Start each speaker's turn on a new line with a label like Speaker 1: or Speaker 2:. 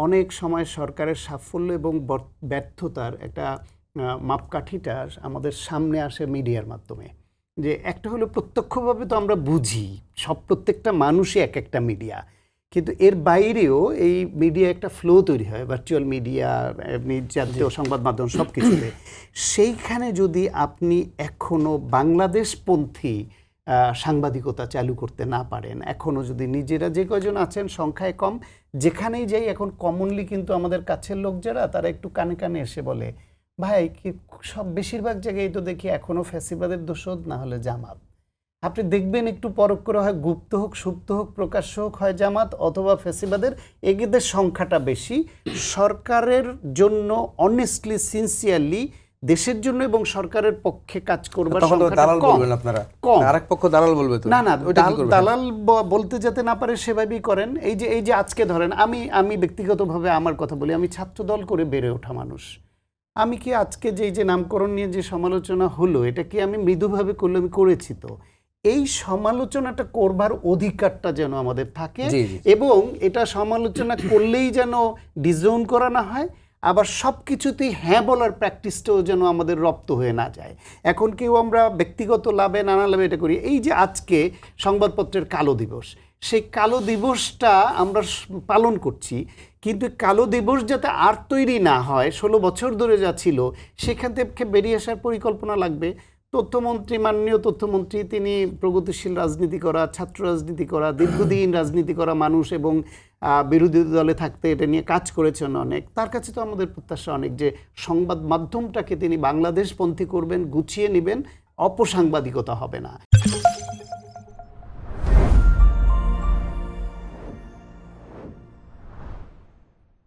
Speaker 1: অনেক সময় সরকারের সাফল্য এবং ব্যর্থতার একটা মাপকাঠিটা আমাদের সামনে আসে মিডিয়ার মাধ্যমে। যে একটা হলো প্রত্যক্ষভাবে তো আমরা বুঝি প্রত্যেকটা মানুষই এক একটা মিডিয়া, কিন্তু এর বাইরেও এই মিডিয়া একটা ফ্লো তৈরি হয়, ভার্চুয়াল মিডিয়া, এমনি জাতীয় সংবাদ মাধ্যম সব কিছুতে। সেইখানে যদি আপনি এখনও বাংলাদেশপন্থী সাংবাদিকতা চালু করতে না পারেন, এখনও যদি নিজেরা যে কয়জন আছেন সংখ্যায় কম, যেখানেই যাই এখন কমনলি কিন্তু আমাদের কাছের লোক যারা তারা একটু কানে কানে এসে বলে, ভাই কি সব বেশিরভাগ জায়গায় তো দেখি এখনও ফ্যাসিবাদের দোষদ, না হলে জামাত। আপনি দেখবেন একটু পরখ করে হয় গুপ্ত হোক সুপ্ত হোক প্রকাশ্য হোক হয় জামাত অথবা ফ্যাসিবাদের, এদের সংখ্যাটা বেশি। সরকারের জন্য অনেস্টলি সিনসিয়ারলি দেশের জন্য এবং সরকারের পক্ষে কাজ করবার সংখ্যাটা কম।
Speaker 2: আরেক পক্ষ দালাল বলবে তো
Speaker 1: না না, দালাল বলতে যাতে না পারে সেভাবেই করেন। এই যে আজকে ধরেন আমি ব্যক্তিগতভাবে আমার কথা বলি, আমি ছাত্রদল করে বেড়ে ওঠা মানুষ। আমি কি আজকে যে নামকরণ নিয়ে যে সমালোচনা হলো, এটা কি আমি মৃদুভাবে করলে আমি করেছি? তো এই সমালোচনাটা করবার অধিকারটা যেন আমাদের থাকে, এবং এটা সমালোচনা করলেই যেন ডিজোন করা না হয়, আবার সব কিছুতেই হ্যাঁ বলার প্র্যাকটিসটাও যেন আমাদের রপ্ত হয়ে না যায়। এখন কেউ আমরা ব্যক্তিগত লাভে নানা লাভে এটা করি। এই যে আজকে সংবাদপত্রের কালো দিবস, সেই কালো দিবসটা আমরা পালন করছি, কিন্তু কালো দিবস যাতে আর তৈরি না হয়, 16 বছর ধরে যা ছিল সেখান থেকে বেরিয়ে আসার পরিকল্পনা লাগবে। তথ্যমন্ত্রী, মাননীয় তথ্যমন্ত্রী, তিনি প্রগতিশীল রাজনীতি করা, ছাত্র রাজনীতি করা, দীর্ঘদিন রাজনীতি করা মানুষ এবং বিরোধী দলে থাকতে এটা নিয়ে কাজ করেছেন অনেক। তার কাছে তো আমাদের প্রত্যাশা অনেক যে সংবাদ মাধ্যমটাকে তিনি বাংলাদেশপন্থী করবেন, গুছিয়ে নেবেন, অপসাংবাদিকতা হবে না।